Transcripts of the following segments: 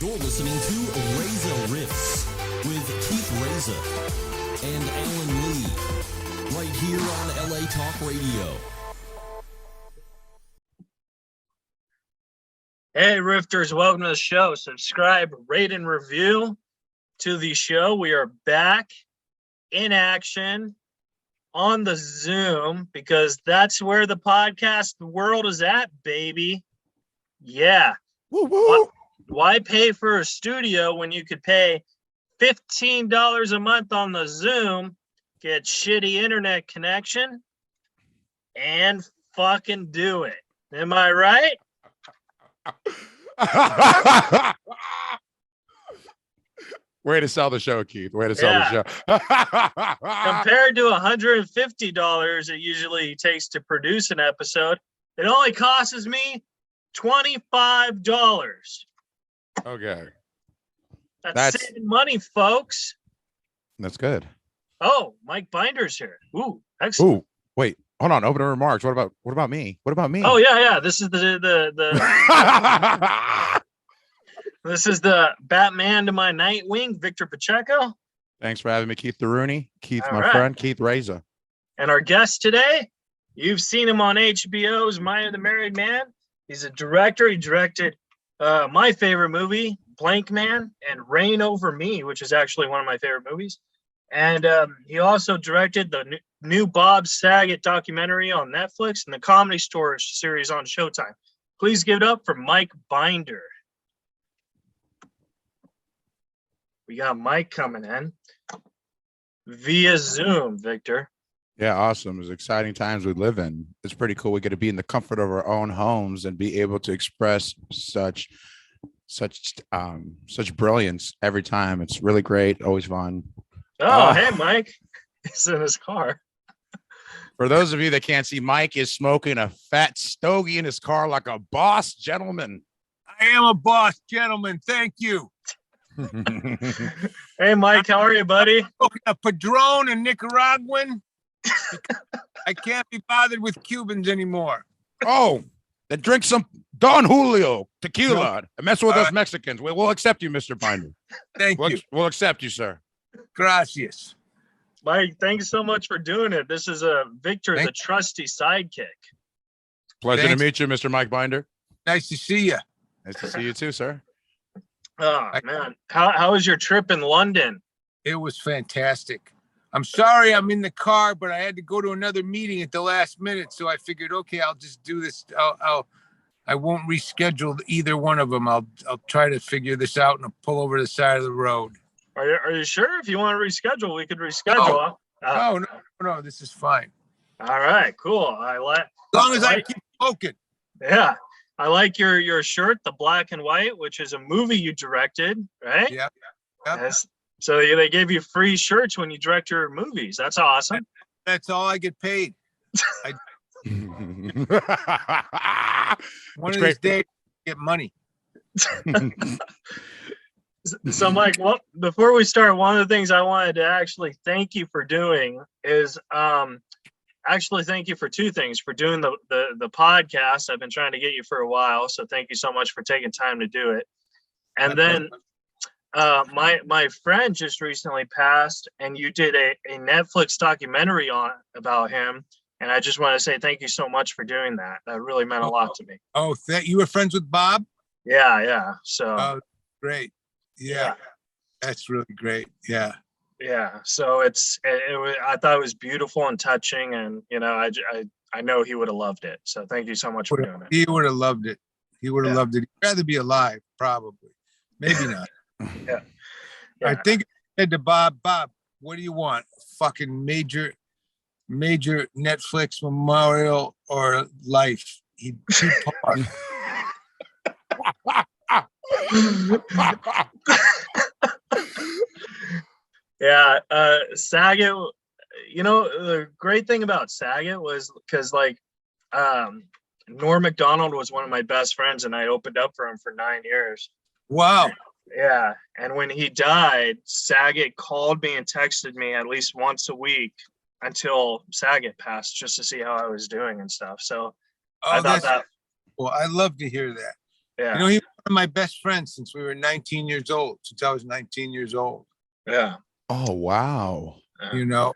You're listening to Reza Riffs with Keith Reza and Alan Lee, right here on LA Talk Radio. Hey, Rifters, welcome to the show. Subscribe, rate, and review to the show. We are back in action on the Zoom because that's where the podcast world is at, baby. Yeah. Woo woo. Why pay for a studio when you could pay $15 a month on the Zoom, get shitty internet connection, and fucking do it? Am I right? Way to sell the show, Keith. Way to sell the show. Compared to $150 it usually takes to produce an episode, it only costs me $25. Okay. That's saving money, folks. That's good. Oh, Mike Binder's here. Ooh, excellent. Ooh, wait, hold on. Opening remarks. What about me? What about me? Oh yeah. This is the this is the Batman to my Nightwing, Victor Pacheco. Thanks for having me, Keith the Rooney. Keith, All my friend, Keith Reza. And our guest today, you've seen him on HBO's Maya the Married Man. He's a director. He directed my favorite movie, Blank Man, and Reign Over Me, which is actually one of my favorite movies. And he also directed the new Bob Saget documentary on Netflix and the Comedy Store series on Showtime. Please give it up for Mike Binder. We got Mike coming in via Zoom, Victor. Yeah, awesome. It's exciting times we live in. It's pretty cool. We get to be in the comfort of our own homes and be able to express such brilliance every time. It's really great. Always fun. Oh, hey, Mike. He's in his car. For those of you that can't see, Mike is smoking a fat stogie in his car like a boss gentleman. I am a boss gentleman. Thank you. Hey, Mike, how are you, buddy? A Padron and Nicaraguan. I can't be bothered with Cubans anymore. Oh, then drink some Don Julio tequila and mess with us Mexicans. We'll accept you, Mr. Binder. Thank you. We'll accept you, sir. Gracias. Mike, thanks so much for doing it. This is Victor, the trusty sidekick. Pleasure to meet you, Mr. Mike Binder. Nice to see you. Nice to see you too, sir. Oh, man. How was your trip in London? It was fantastic. I'm sorry I'm in the car, but I had to go to another meeting at the last minute. So I figured, okay, I'll just do this. I won't reschedule either one of them. I'll try to figure this out and I'll pull over the side of the road. Are you sure? If you want to reschedule, we could reschedule. No, this is fine. All right, cool. As long as I keep smoking. Yeah. I like your shirt, the black and white, which is a movie you directed, right? Yeah. Yes. So they gave you free shirts when you direct your movies. That's awesome. That's all I get paid. One of these days, I get money. So, Mike, before we start, one of the things I wanted to actually thank you for doing is actually thank you for two things. For doing the podcast. I've been trying to get you for a while, so thank you so much for taking time to do it. And then my friend just recently passed, and you did a Netflix documentary about him. And I just want to say thank you so much for doing that. That really meant a lot to me. Oh, you were friends with Bob? Yeah. So great. Yeah. That's really great. Yeah. So I thought it was beautiful and touching, and I know he would have loved it. So thank you so much for doing it. He would have loved it. He would have loved it. He'd rather be alive, probably. Maybe not. Yeah. I think I said to Bob, what do you want? Fucking major Netflix memorial or life? He'd pause. Yeah, Saget, the great thing about Saget was because Norm Macdonald was one of my best friends, and I opened up for him for 9 years. Wow. Yeah, and when he died, Saget called me and texted me at least once a week until Saget passed, just to see how I was doing and stuff. So I thought that. Well, I love to hear that. Yeah. He was of my best friends since we were 19 years old, since I was 19 years old. Yeah. Oh, wow. You know,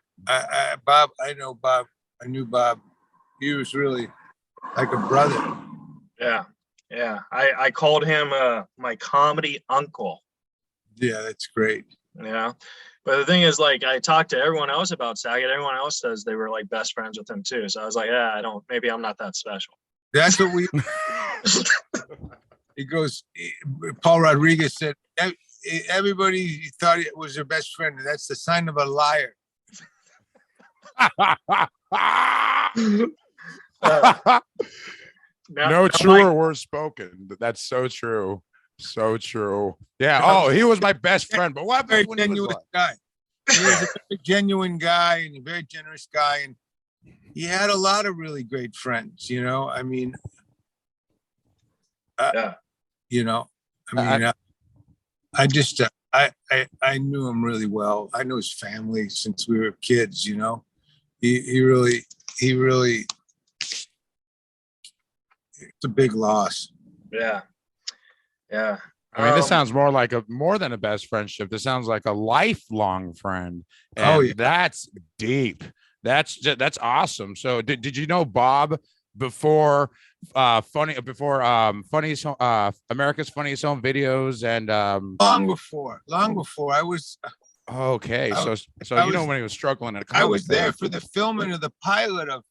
Bob, I know Bob. I knew Bob. He was really like a brother. Yeah. Yeah. I called him my comedy uncle. Yeah, that's great. Yeah. But the thing is, like, I talked to everyone else about Saget. Everyone else says they were like best friends with him too. So I was like, yeah, maybe I'm not that special. That's what we. He goes. Paul Rodriguez said everybody thought it was their best friend. And that's the sign of a liar. No truer words spoken. That's so true. So true. Yeah. Oh, he was my best friend. But what Very when he was genuine like, guy. He was a very genuine guy and a very generous guy, and he had a lot of really great friends. You know, I mean, Yeah. you know, I mean, I knew him really well. I knew his family since we were kids. You know, he really. It's a big loss. Yeah. Yeah. I mean, this sounds more than a best friendship. This sounds like a lifelong friend. And Oh, yeah. that's deep. That's awesome. So did you know Bob before America's Funniest Home Videos and Long before I was. okay. I So I you know was- when he was struggling at I was there for the filming of the pilot of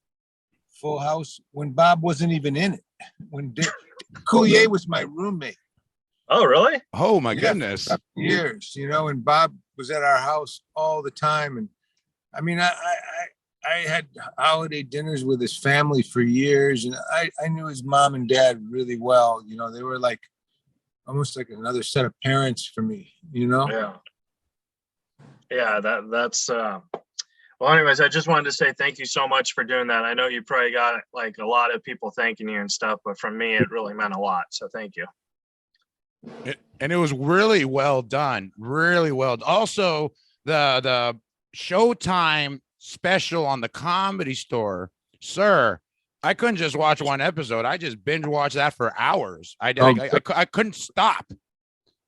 Full House when Bob wasn't even in it. When Coulier was my roommate. Oh, really? Oh my Yeah, goodness. for years, you know, and Bob was at our house all the time. And I mean, I had holiday dinners with his family for years, and I knew his mom and dad really well. You know, they were like almost like another set of parents for me, you know? Yeah. Yeah. That's well, anyways, I just wanted to say thank you so much for doing that. I know you probably got like a lot of people thanking you and stuff, but from me, it really meant a lot. So thank you. And it was really well done. Really well. Also, the Showtime special on the Comedy Store, sir. I couldn't just watch one episode. I just binge watched that for hours. I couldn't stop.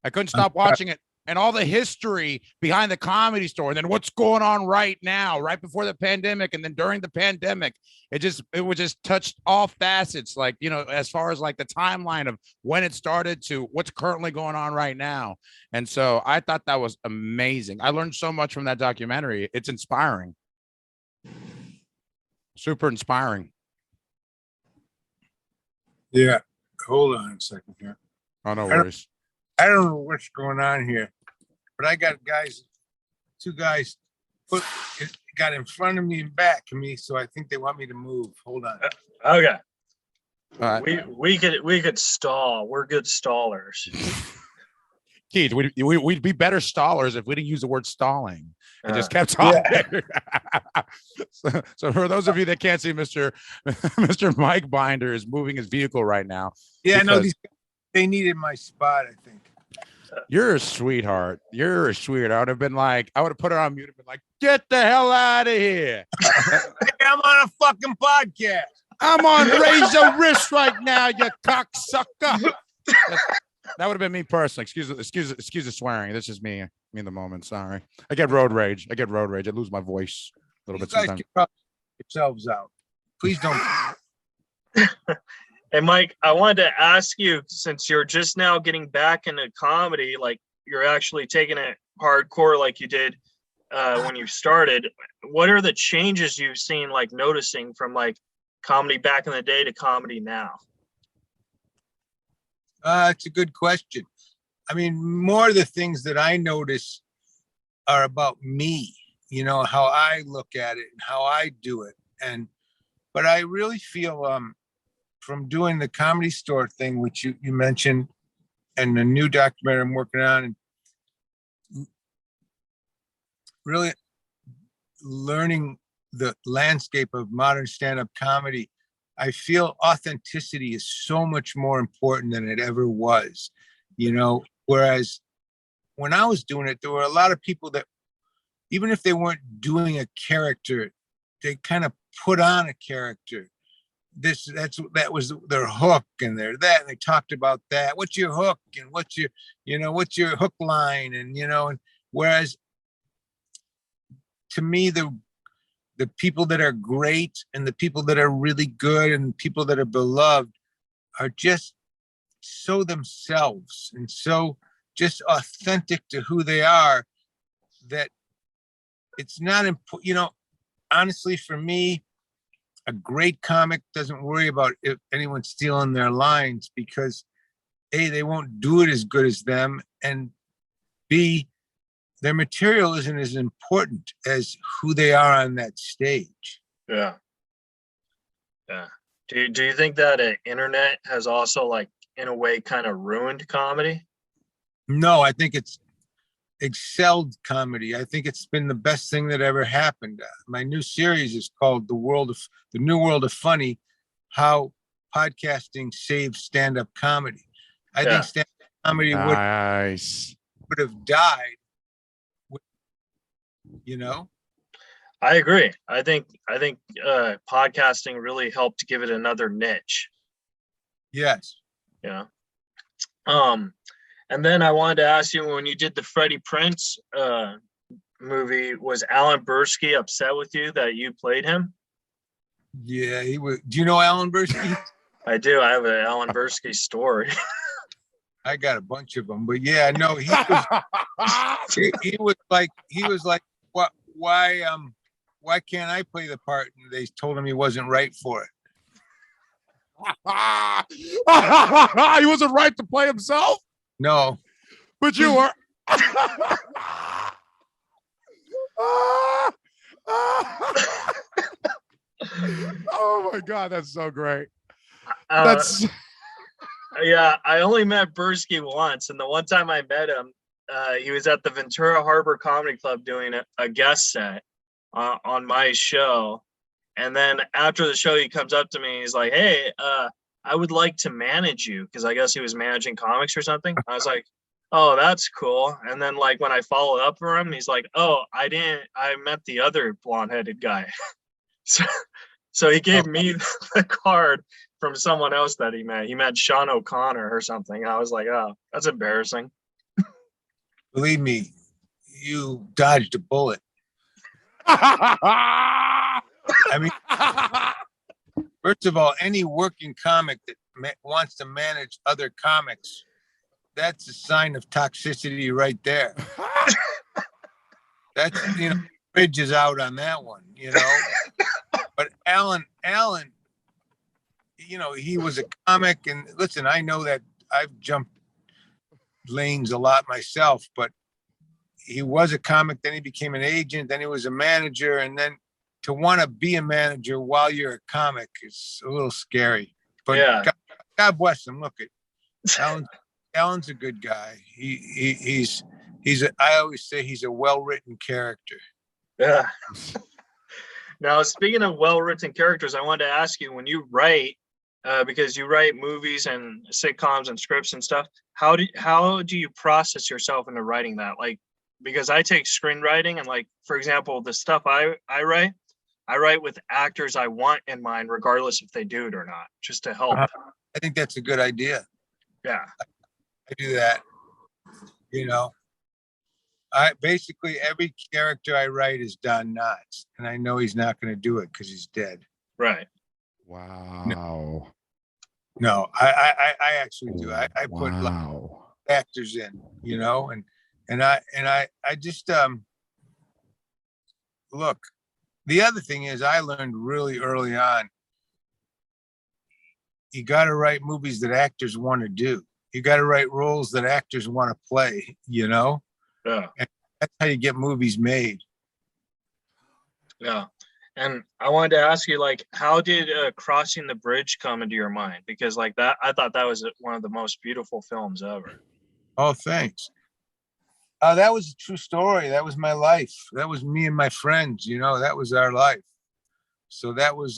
I couldn't stop watching it. And all the history behind the Comedy Store, and then what's going on right now, right before the pandemic, and then during the pandemic, it was just touched all facets, like, you know, as far as like the timeline of when it started to what's currently going on right now. And so I thought that was amazing. I learned so much from that documentary. It's inspiring. Super inspiring. Yeah. Hold on a second here. Oh, no worries. I don't know what's going on here, but I got two guys got in front of me and back of me, so I think they want me to move. Hold on. Okay. All right. We could stall. We're good stallers. Keith, we'd be better stallers if we didn't use the word stalling and just kept talking. So for those of you that can't see, Mr. Mike Binder is moving his vehicle right now. Yeah, no, they needed my spot, I think. You're a sweetheart. You're a sweetheart. I would have been like, I would have put it on mute and been like, get the hell out of here. Hey, I'm on a fucking podcast. I'm on Razor Wrist right now, you cocksucker. That would have been me personally. Excuse the swearing. This is me in the moment. Sorry. I get road rage. I lose my voice a little bit You guys sometimes. can probably yourselves out. Please don't. Hey, Mike, I wanted to ask you, since you're just now getting back into comedy, like you're actually taking it hardcore like you did when you started, what are the changes you've seen, like noticing from like comedy back in the day to comedy now? It's a good question. I mean, more of the things that I notice are about me, you know, how I look at it and how I do it. But I really feel from doing the Comedy Store thing, which you mentioned, and the new documentary I'm working on, and really learning the landscape of modern stand-up comedy, I feel authenticity is so much more important than it ever was, you know, whereas when I was doing it, there were a lot of people that, even if they weren't doing a character, they kind of put on a character, that was their hook, and and they talked about that. What's your hook, and what's your hook line, and and whereas to me, the people that are great and the people that are really good and people that are beloved are just so themselves and so just authentic to who they are, that it's not important. Honestly, for me, a great comic doesn't worry about if anyone stealing their lines, because A, they won't do it as good as them, and B, their material isn't as important as who they are on that stage. Yeah. Do you think that internet has also, like, in a way, kind of ruined comedy? No, I think it's excelled comedy. I think it's been the best thing that ever happened. My new series is called The New World of Funny: How Podcasting Saves Stand-Up Comedy. I think stand-up comedy Nice. would have died. I agree. I think podcasting really helped give it another niche. Yes. Yeah. And then I wanted to ask you, when you did the Freddie Prinze movie, was Alan Bursky upset with you that you played him? Yeah, he was. Do you know Alan Bursky? I do. I have an Alan Bursky story. I got a bunch of them, but yeah, no, he was like, what? Why can't I play the part? And they told him he wasn't right for it. He wasn't right to play himself? No. But you were. Oh my God, that's so great. Yeah, I only met Bursky once, and the one time I met him, he was at the Ventura Harbor Comedy Club doing a guest set on my show. And then after the show, he comes up to me and he's like, "Hey, I would like to manage you," because I guess he was managing comics or something. I was like, "Oh, that's cool." And then, like, when I followed up for him, he's like, "Oh, I met the other blonde-headed guy." So he gave me the card from someone else that he met. He met Sean O'Connor or something. And I was like, "Oh, that's embarrassing." Believe me, you dodged a bullet. I mean, first of all, any working comic that wants to manage other comics, that's a sign of toxicity right there. That's, bridge is out on that one, But Alan, he was a comic, and listen, I know that I've jumped lanes a lot myself, but he was a comic, then he became an agent, then he was a manager, and then to want to be a manager while you're a comic is a little scary. But yeah. God bless him. Look, Alan's a good guy. I always say he's a well-written character. Yeah. Now, speaking of well-written characters, I wanted to ask you, when you write, because you write movies and sitcoms and scripts and stuff, how do you process yourself into writing that? Like, because I take screenwriting, and, like, for example, the stuff I write with actors I want in mind, regardless if they do it or not, just to help. I think that's a good idea. Yeah. I do that. I basically, every character I write is Don Knotts, and I know he's not going to do it because he's dead. Right. Wow. No, I actually do. I put actors in, and I just look. The other thing is, I learned really early on, you got to write movies that actors want to do. You got to write roles that actors want to play, Yeah. And that's how you get movies made. Yeah. And I wanted to ask you, like, how did Crossing the Bridge come into your mind? Because, like, that, I thought that was one of the most beautiful films ever. Oh, thanks. That was a true story. That was my life. That was me and my friends, that was our life. So that was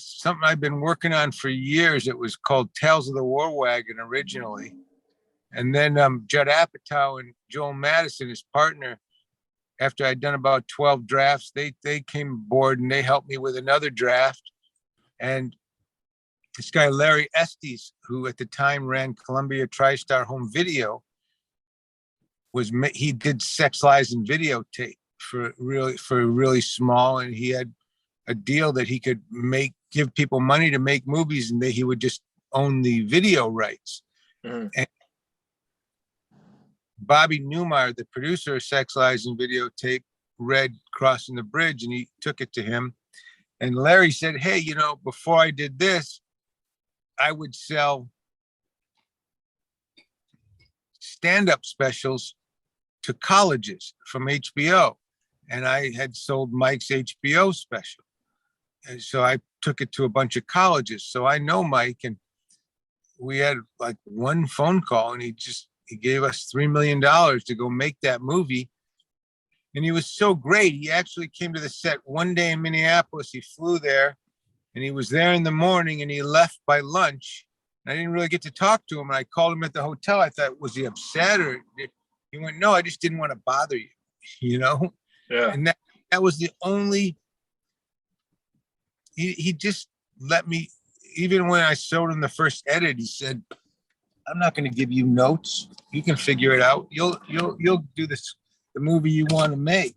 something I've been working on for years. It was called Tales of the War Wagon originally. And then Judd Apatow and Joel Madison, his partner, after I'd done about 12 drafts, they came aboard and they helped me with another draft. And this guy, Larry Estes, who at the time ran Columbia TriStar Home Video, he did Sex, Lies, and Videotape for really small, and he had a deal that he could give people money to make movies, and he would just own the video rights. And Bobby Newmeyer, the producer of Sex, Lies, and Videotape, read Crossing the Bridge, and he took it to him. And Larry said, hey, before I did this, I would sell stand-up specials to colleges from HBO. And I had sold Mike's HBO special. And so I took it to a bunch of colleges. So I know Mike, and we had like one phone call, and he gave us $3 million to go make that movie. And he was so great. He actually came to the set one day in Minneapolis. He flew there, and he was there in the morning, and he left by lunch. And I didn't really get to talk to him. And I called him at the hotel. I thought, was he upset? Or he went, no, I just didn't want to bother you, Yeah. And that was the only, he just let me, even when I showed him the first edit, he said, I'm not going to give you notes. You can figure it out. You'll do this, the movie you want to make,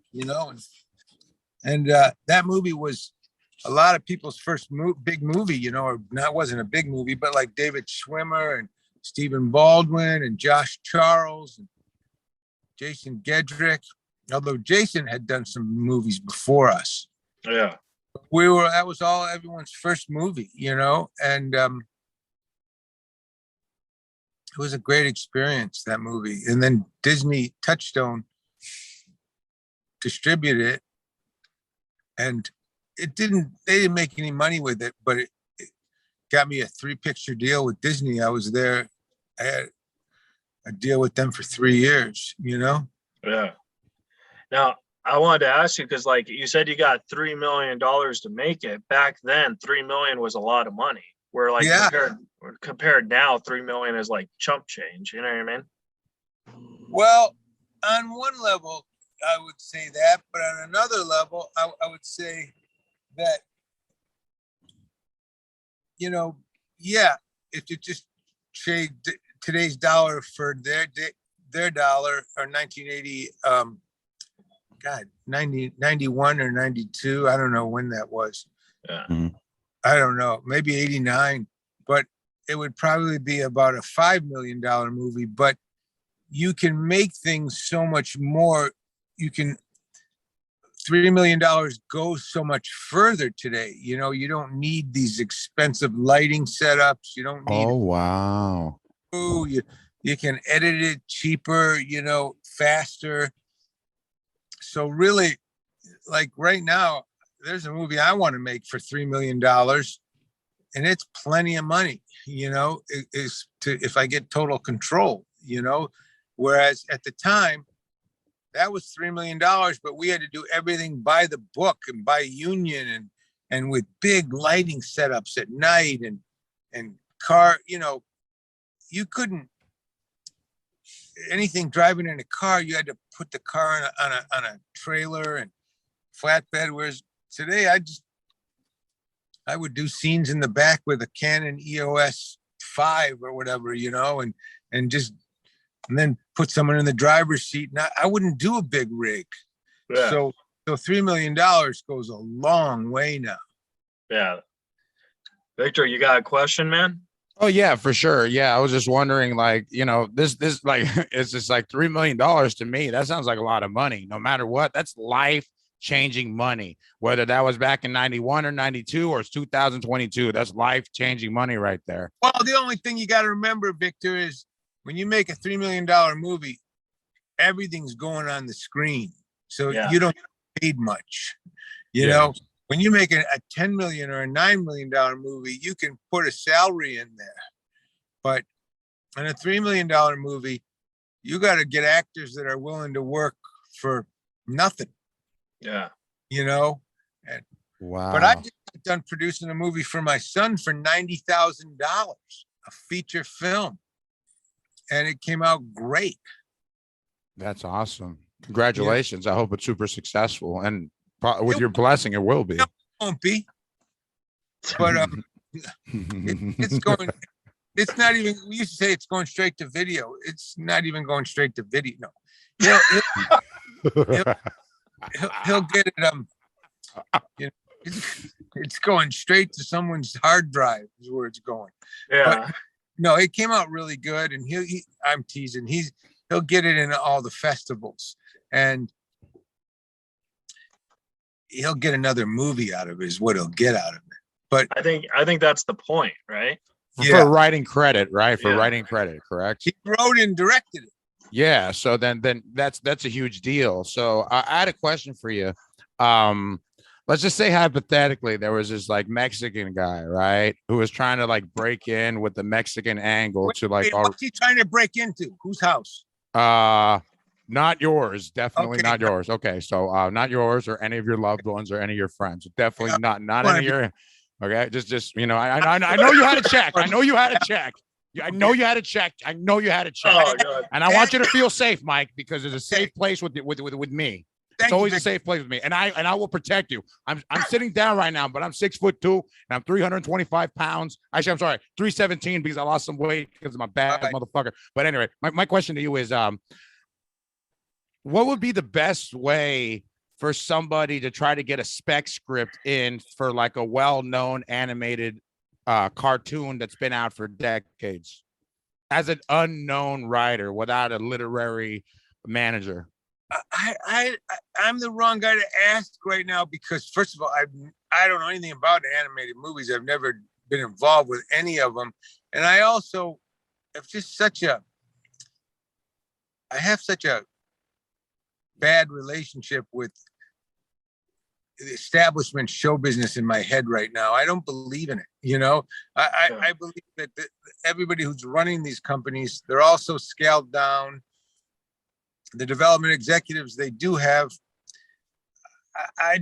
and that movie was a lot of people's first big movie, or not, wasn't a big movie, but like David Schwimmer and Stephen Baldwin and Josh Charles and Jason Gedrick, although Jason had done some movies before us. Yeah. That was all everyone's first movie, and it was a great experience, that movie. And then Disney Touchstone distributed it, and they didn't make any money with it, but it got me a 3-picture deal with Disney. I was there. I had a deal with them for 3 years, Yeah. Now, I wanted to ask you, because like you said, you got $3 million to make it. Back then, $3 million was a lot of money. Where like compared now, $3 million is like chump change. You know what I mean? Well, on one level, I would say that, but on another level, I would say that, if you just trade today's dollar for their dollar, or 1980, 91 or 92. I don't know when that was. Yeah. Mm-hmm. I don't know, maybe 89, but it would probably be about a $5 million movie. But you can make things so much more. $3 million goes so much further today. You don't need these expensive lighting setups. You don't need. Oh, wow. You can edit it cheaper, faster. So really, like right now, there's a movie I want to make for $3 million, and it's plenty of money, if I get total control, whereas at the time that was $3 million, but we had to do everything by the book and by union and with big lighting setups at night and car, you couldn't, anything driving in a car, you had to put the car on a trailer and flatbed. Whereas today, I would do scenes in the back with a Canon EOS 5 or whatever, and then put someone in the driver's seat. And I wouldn't do a big rig. Yeah. So $3 million goes a long way now. Yeah. Victor, you got a question, man? Oh yeah, for sure. Yeah, I was just wondering, like, this like it's just like $3 million to me. That sounds like a lot of money. No matter what, that's life-changing money. Whether that was back in 91 or 92 or it's 2022, that's life-changing money right there. Well, the only thing you got to remember, Victor, is when you make a $3 million movie, everything's going on the screen, so you don't get paid much. You know. When you make a $10 million or a $9 million movie, you can put a salary in there. But in a $3 million movie, you got to get actors that are willing to work for nothing. Yeah. And, wow. But I've just done producing a movie for my son for $90,000, a feature film. And it came out great. That's awesome. Congratulations. I hope it's super successful. And with your blessing, it will be. It won't be. But it's going. It's not even. We used to say it's going straight to video. It's not even going straight to video. No, he'll get it. You know, it's going straight to someone's hard drive. Is where it's going. Yeah. But no, it came out really good, and I'm teasing. He'll get it in all the festivals, and he'll get another movie out of it. Is what he'll get out of it. But I think that's the point, right? For writing credit, right? For Yeah. writing credit, correct? he wrote and directed it. Yeah. So then that's a huge deal. So I had a question for you. Let's just say hypothetically there was this like Mexican guy, right, who was trying to like break in with the Mexican angle to like, What's he trying to break into? Whose house? not yours, definitely Okay. not yours. Okay, so not yours or any of your loved ones or any of your friends. Definitely not any of your. Okay, just I know you had a check. I know you had a check. I know you had a check. I know you had a check. Oh God. And I want you to feel safe, Mike, because it's a safe place with me. It's always a safe place with me, and I will protect you. I'm sitting down right now, but I'm 6'2" and I'm 325 pounds. Actually, I'm sorry, 317 because I lost some weight because of my bad motherfucker. But anyway, my question to you is, what would be the best way for somebody to try to get a spec script in for like a well-known animated cartoon that's been out for decades as an unknown writer without a literary manager? I'm the wrong guy to ask right now because first of all, I don't know anything about animated movies. I've never been involved with any of them, and I also have just I have such a bad relationship with the establishment show business in my head right now. I don't believe in it. I believe that everybody who's running these companies, they're also scaled down. The development executives they do have, I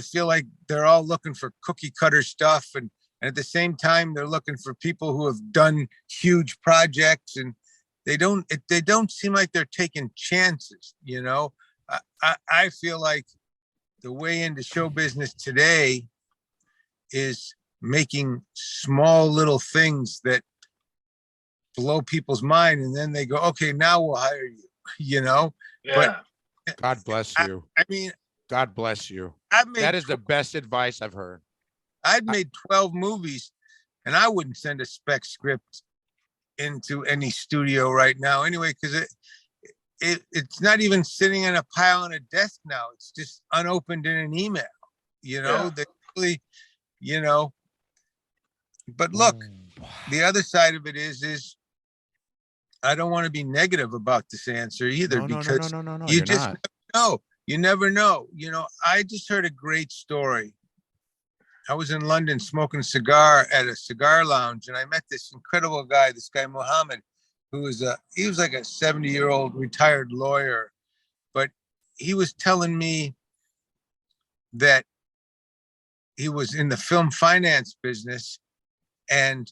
feel like they're all looking for cookie cutter stuff. And at the same time, they're looking for people who have done huge projects, and they don't seem like they're taking chances. I feel like the way into show business today is making small little things that blow people's mind. And then they go, okay, now we'll hire you, Yeah. but God bless you. I mean, God bless you. That is the best advice I've heard. I'd made 12 movies and I wouldn't send a spec script into any studio right now anyway, because it's not even sitting in a pile on a desk now. It's just unopened in an email, they really, but look, the other side of it is I don't want to be negative about this answer either, because you just never know. You never know. I just heard a great story. I was in London smoking a cigar at a cigar lounge, and I met this incredible guy, Mohammed, who was he was like a 70-year-old retired lawyer, but he was telling me that he was in the film finance business, and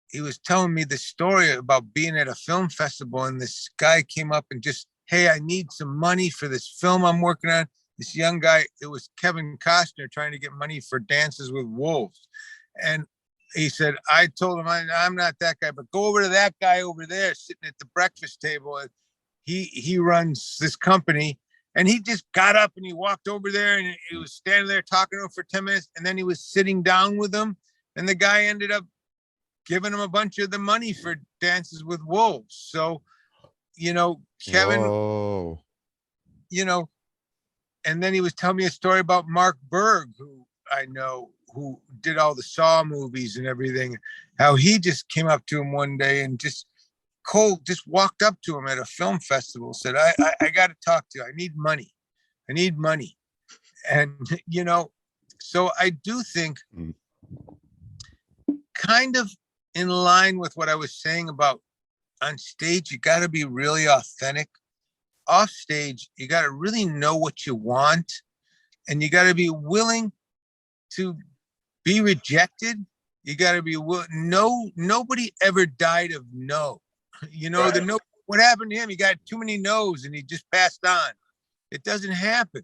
he was telling me the story about being at a film festival, and this guy came up and just, hey, I need some money for this film I'm working on. This young guy, it was Kevin Costner trying to get money for Dances with Wolves. And he said, I told him, I'm not that guy, but go over to that guy over there sitting at the breakfast table. And he runs this company. And he just got up and he walked over there and he was standing there talking to him for 10 minutes. And then he was sitting down with him. And the guy ended up giving him a bunch of the money for Dances with Wolves. So, Kevin, Whoa. and then he was telling me a story about Mark Berg, who I know, who did all the Saw movies and everything, how he just came up to him one day and just walked up to him at a film festival, said, I got to talk to you. I need money. And, so I do think kind of in line with what I was saying about on stage, you got to be really authentic. Off stage, you got to really know what you want, and you got to be willing to be rejected. You got to be willing. Nobody ever died of no. Right. what happened to him? He got too many no's and he just passed on. It doesn't happen.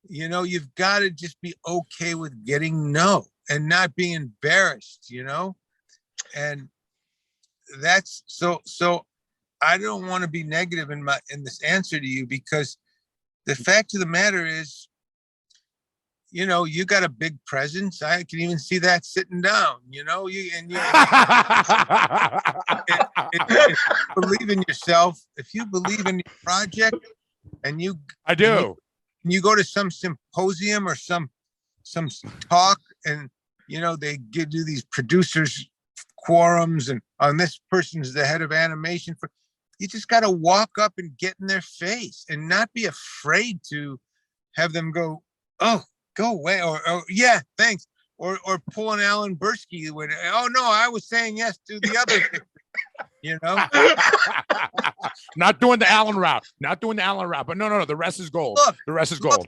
You know, you've got to just be okay with getting no and not being embarrassed, you know? And that's so I don't want to be negative in this answer to you, because the fact of the matter is, you know, you got a big presence. I can even see that sitting down, you know, and believe in yourself. If you believe in your project and I do. you go to some symposium or some talk, and, you know, they give you these producers quorums and on this person's the head of animation for, you just got to walk up and get in their face and not be afraid to have them go, oh, go away, or yeah, thanks, or pull an Alan Bursky with, oh no, I was saying yes to the other thing. You know, not doing the Alan route, but no, the rest is gold. Look, the rest is gold.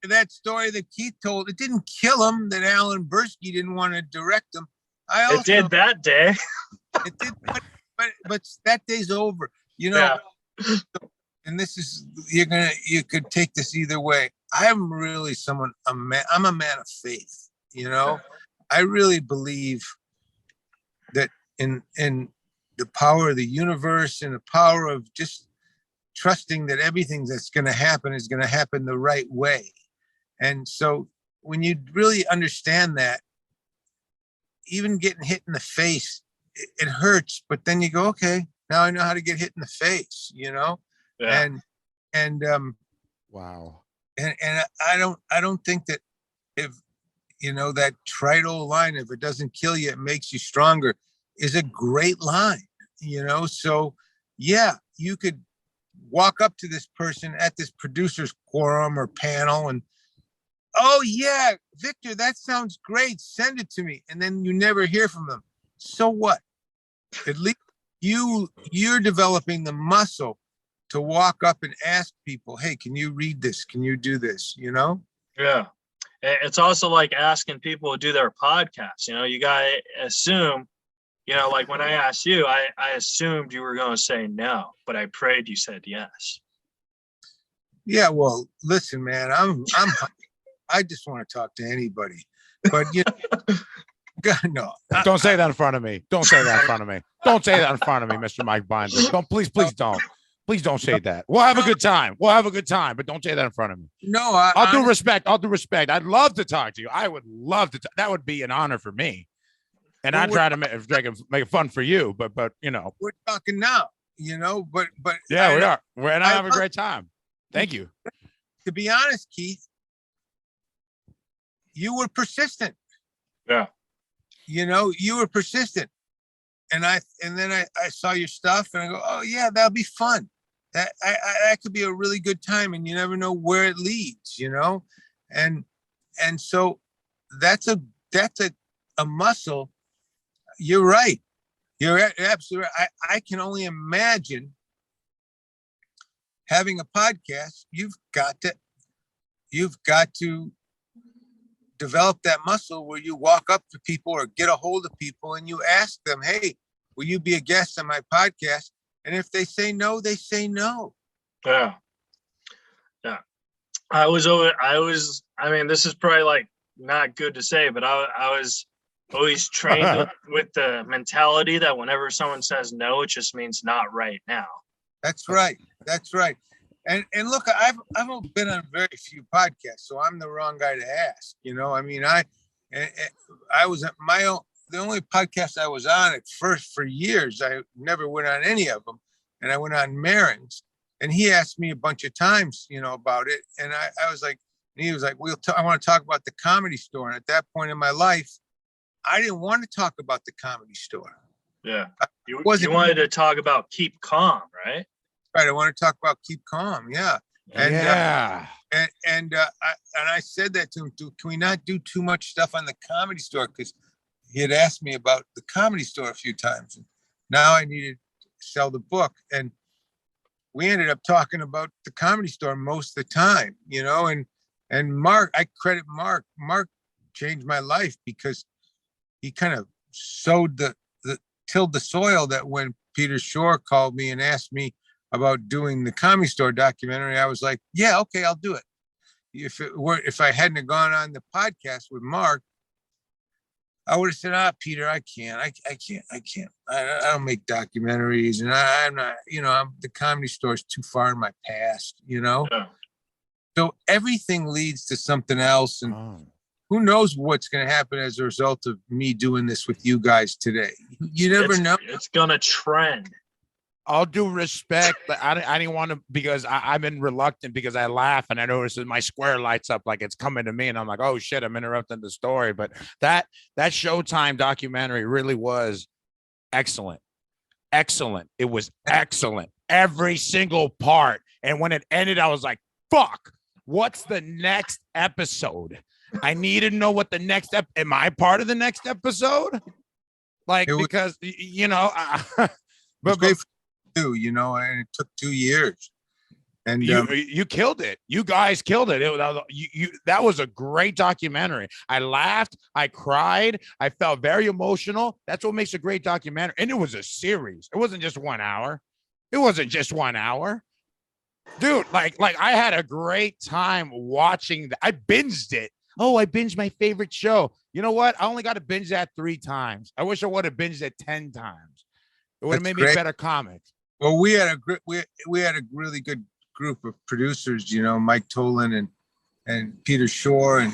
That story that Keith told, it didn't kill him that Alan Bursky didn't want to direct him. It did that day. It did, but that day's over. You know, yeah. And this is, you could take this either way. I'm really I'm a man of faith, you know. I really believe that in the power of the universe and the power of just trusting that everything that's going to happen is going to happen the right way. And so when you really understand that, even getting hit in the face, it hurts, but then you go, okay, now I know how to get hit in the face, you know? Yeah. And wow. And I don't think that, if, you know, that trite old line, if it doesn't kill you, it makes you stronger, is a great line, you know? So yeah, you could walk up to this person at this producer's quorum or panel and, oh yeah, Victor, that sounds great, send it to me. And then you never hear from them. So what? At least you're developing the muscle to walk up and ask people, hey, can you read this? Can you do this? You know? Yeah. It's also like asking people to do their podcast. You know, you got to assume, you know, like when I asked you, I assumed you were going to say no, but I prayed you said yes. Yeah. Well, listen, man, I just want to talk to anybody, but you know, God, no. Don't say that in front of me. Don't say that in front of me. Don't say that in front of me, Mr. Mike Binder. Don't, please don't. Please don't say that. We'll have a good time. But don't say that in front of me. No, I'll do respect. I'd love to talk to you. I would love to. That would be an honor for me. And I try to make it fun for you. But you know, we're talking now. You know, but yeah, we are. And I have a great time. Thank you. To be honest, Keith, you were persistent. Yeah. You know, you were persistent. And then I saw your stuff and I go, oh yeah, that'll be fun. That could be a really good time, and you never know where it leads, you know? And so that's a muscle. You're right. You're absolutely right. I can only imagine having a podcast. You've got to develop that muscle where you walk up to people or get a hold of people and you ask them, hey, will you be a guest on my podcast? And if they say no, they say no. Yeah. Yeah. I mean, this is probably like not good to say, but I was always trained with the mentality that whenever someone says no, it just means not right now. That's right. That's right. And look, I've been on very few podcasts, so I'm the wrong guy to ask. You know, I mean, I was at the only podcast I was on at first for years. I never went on any of them, and I went on Marin's, and he asked me a bunch of times, you know, about it, and I was like, and he was like, I want to talk about the Comedy Store. And at that point in my life, I didn't want to talk about the Comedy Store. Yeah, you wanted to talk about Keep Calm, right? Right. I want to talk about Keep Calm. Yeah. And yeah. And I said that to him, can we not do too much stuff on the Comedy Store? Because he had asked me about the Comedy Store a few times. And now I needed to sell the book. And we ended up talking about the Comedy Store most of the time, you know, and Mark, I credit Mark. Mark changed my life because he kind of sowed tilled the soil that when Peter Shore called me and asked me about doing the Comedy Store documentary, I was like, yeah, okay, I'll do it. If I hadn't have gone on the podcast with Mark, I would have said, Peter, I can't. I don't make documentaries, and I'm not, the Comedy Store is too far in my past, Yeah. So everything leads to something else, and who knows what's going to happen as a result of me doing this with you guys today. You never know. It's gonna trend. All due respect, but I didn't want to, because I've been reluctant, because I laugh and I notice that my square lights up like it's coming to me, and I'm like, oh shit, I'm interrupting the story. But that Showtime documentary really was excellent. It was excellent. Every single part. And when it ended, I was like, fuck, what's the next episode? I need to know what the next am I part of the next episode? Like, because but and it took 2 years, and you killed it. You guys killed it. That was a great documentary. I laughed, I cried, I felt very emotional. That's what makes a great documentary. And it was a series. It wasn't just 1 hour. Dude, like I had a great time watching I binged it. I binged my favorite show. You know what? I only got to binge that 3 times. I wish I would have binged it 10 times. It would have made me a better comic. Well, we had a really good group of producers, Mike Tolan and Peter Shore and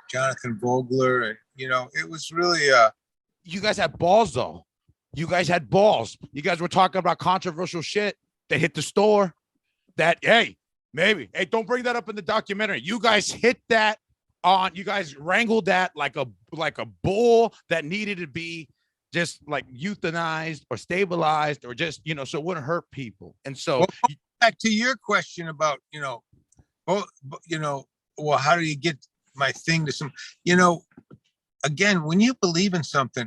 Jonathan Vogler, and it was really you guys had balls, though. You guys had balls. You guys were talking about controversial shit that hit the store. That maybe don't bring that up in the documentary. You guys hit that on. You guys wrangled that like a bull that needed to be just like euthanized or stabilized, or just, so it wouldn't hurt people. And so back to your question about, how do you get my thing to some, again, when you believe in something,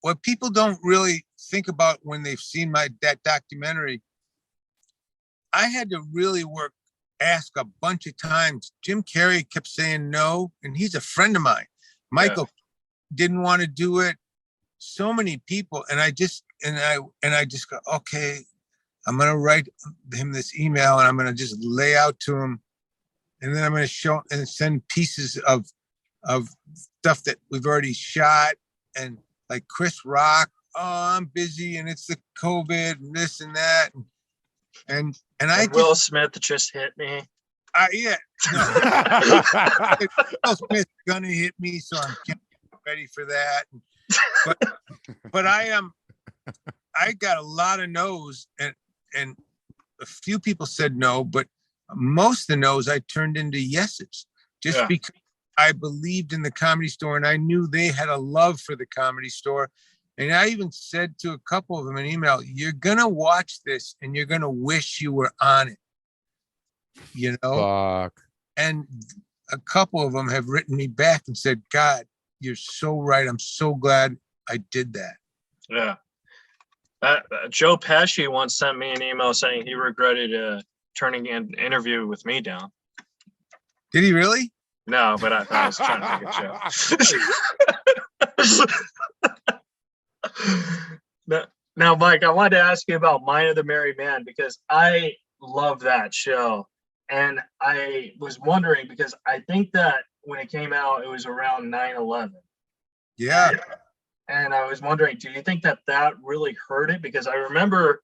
what people don't really think about when they've seen that documentary, I had to really ask a bunch of times. Jim Carrey kept saying no, and he's a friend of mine. Michael didn't want to do it. So many people, and I just go, okay, I'm gonna write him this email, and I'm gonna just lay out to him, and then I'm gonna show and send pieces of stuff that we've already shot, and like Chris Rock, I'm busy, and it's the COVID and this and that, and Will Smith just hit me. Will Smith's gonna hit me, so I'm getting ready for that. But I got a lot of no's, and a few people said no, but most of the no's I turned into yeses, just because I believed in the Comedy Store, and I knew they had a love for the Comedy Store. And I even said to a couple of them in email, you're gonna watch this and you're gonna wish you were on it, Fuck. And a couple of them have written me back and said, God, you're so right. I'm so glad I did that. Yeah. Joe Pesci once sent me an email saying he regretted turning an interview with me down. Did he really? No, but I was trying to make a joke. Now, Mike, I wanted to ask you about Mind of the Married Man, because I love that show. And I was wondering, because I think that when it came out, it was around 9/11. Yeah. And I was wondering, do you think that really hurt it? Because I remember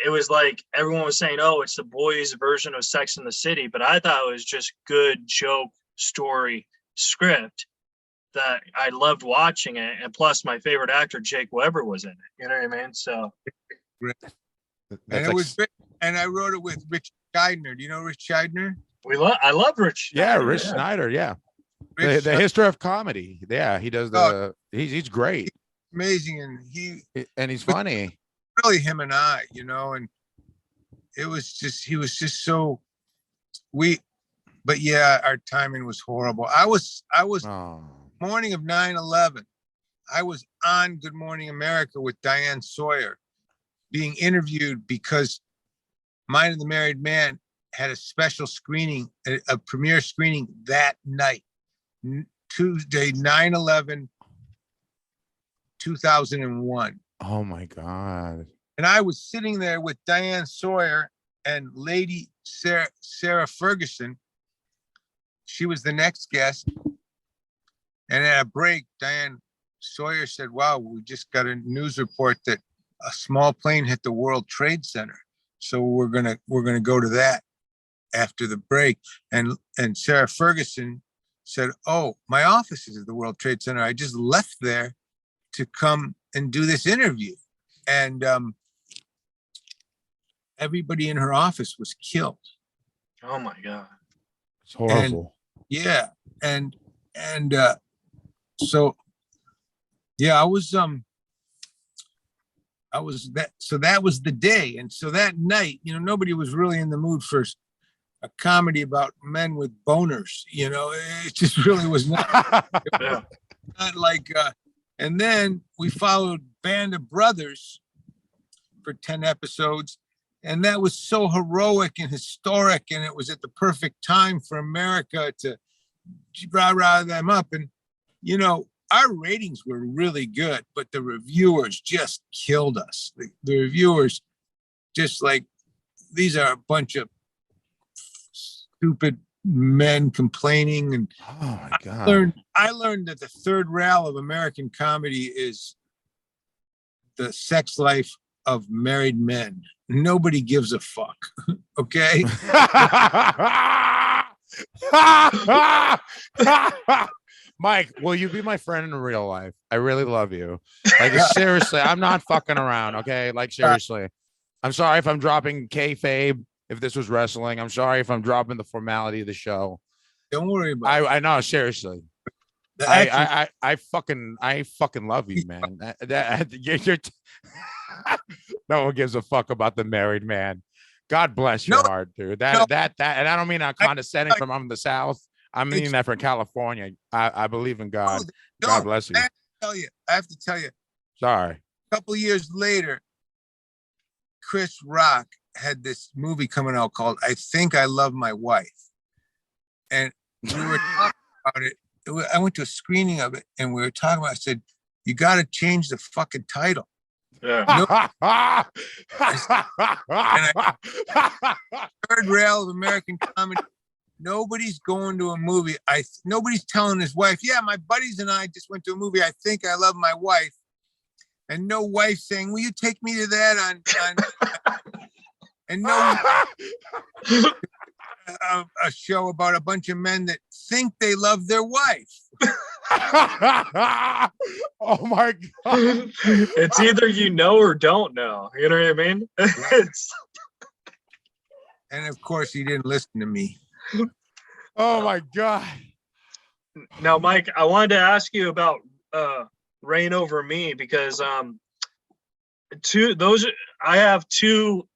it was like everyone was saying, oh, it's the boys' version of Sex and the City. But I thought it was just good joke, story, script that I loved watching it. And plus, my favorite actor, Jake Weber, was in it. You know what I mean? So. And it was, and I wrote it with Rich Scheidner. Do you know Rich Scheidner? I love Rich. Yeah, Rich Snyder. Yeah. The history of comedy. Yeah, he does he's great. Amazing, and he's funny. Really, him and I, and it was just he was just so but yeah, our timing was horrible. I was morning of 9/11. I was on Good Morning America with Diane Sawyer, being interviewed because Mind of the Married Man had a special screening, a premiere screening that night. Tuesday, 9/11, 2001. Oh my God. And I was sitting there with Diane Sawyer and Lady Sarah Ferguson. She was the next guest. And at a break, Diane Sawyer said, wow, we just got a news report that a small plane hit the World Trade Center. So we're gonna go to that after the break. And Sarah Ferguson said, oh, my office is at the World Trade Center. I just left there to come and do this interview. And everybody in her office was killed. Oh my God. It's horrible. Yeah. So yeah, I was that, so that was the day. And so that night, nobody was really in the mood for a comedy about men with boners, it just really was not, Yeah. not like, and then we followed Band of Brothers for 10 episodes. And that was so heroic and historic. And it was at the perfect time for America to rah them up. And, our ratings were really good, but the reviewers just killed us. The reviewers just like, these are a bunch of stupid men complaining. And Oh my God. I learned that the third rail of American comedy is the sex life of married men. Nobody gives a fuck. Okay. Mike, will you be my friend in real life? I really love you. Like, seriously, I'm not fucking around. Okay. Like, seriously, I'm sorry if I'm dropping kayfabe. If this was wrestling, I'm sorry if I'm dropping the formality of the show. Don't worry about it. I know, seriously. I fucking love you, man. No one gives a fuck about the married man. God bless your heart, dude. And I don't mean that condescending from I'm in the South. I mean that from California. I believe in God. God bless you. I have to tell you. Sorry. A couple of years later, Chris Rock had this movie coming out called I Think I Love My Wife. And we were talking about it. I went to a screening of it and we were talking about it. I said, you got to change the fucking title. Yeah. Third rail of American comedy. Nobody's going to a movie. Nobody's telling his wife, yeah, my buddies and I just went to a movie. I think I love my wife. And no wife saying, will you take me to that on and no a show about a bunch of men that think they love their wife. Oh my God. It's either or don't know. You know what I mean? And of course he didn't listen to me. Oh my God. Now, Mike, I wanted to ask you about Reign Over Me because I have two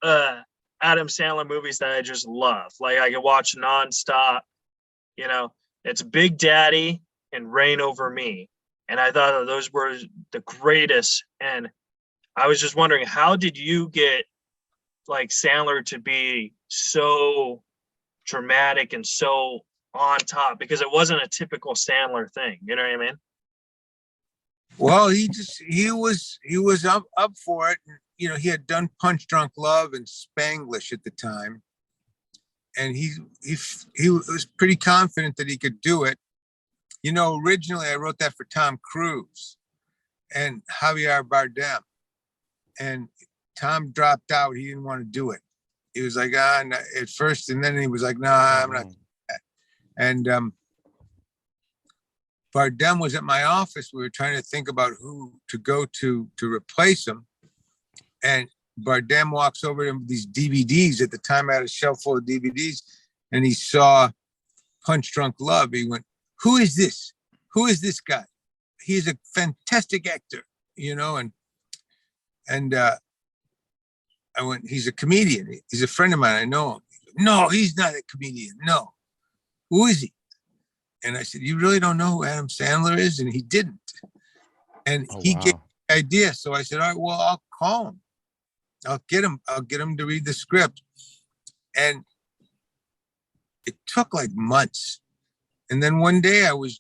Adam Sandler movies that I just love. Like I can watch nonstop. It's Big Daddy and Reign Over Me. And I thought that those were the greatest. And I was just wondering, how did you get like Sandler to be so dramatic and so on top? Because it wasn't a typical Sandler thing. You know what I mean? Well, he was up for it. He had done Punch Drunk Love and Spanglish at the time. And he was pretty confident that he could do it. Originally I wrote that for Tom Cruise and Javier Bardem. And Tom dropped out. He didn't want to do it. He was like, at first, and then he was like, I'm not. And Bardem was at my office. We were trying to think about who to go to replace him. And Bardem walks over to these DVDs. At the time, I had a shelf full of DVDs, and he saw Punch Drunk Love. He went, who is this? Who is this guy? He's a fantastic actor, and I went, he's a comedian. He's a friend of mine. I know him. No, he's not a comedian. No. Who is he? And I said, you really don't know who Adam Sandler is? And he didn't. And he gave me the idea. So I said, all right, well, I'll call him. I'll get him to read the script. And it took like months. And then one day I was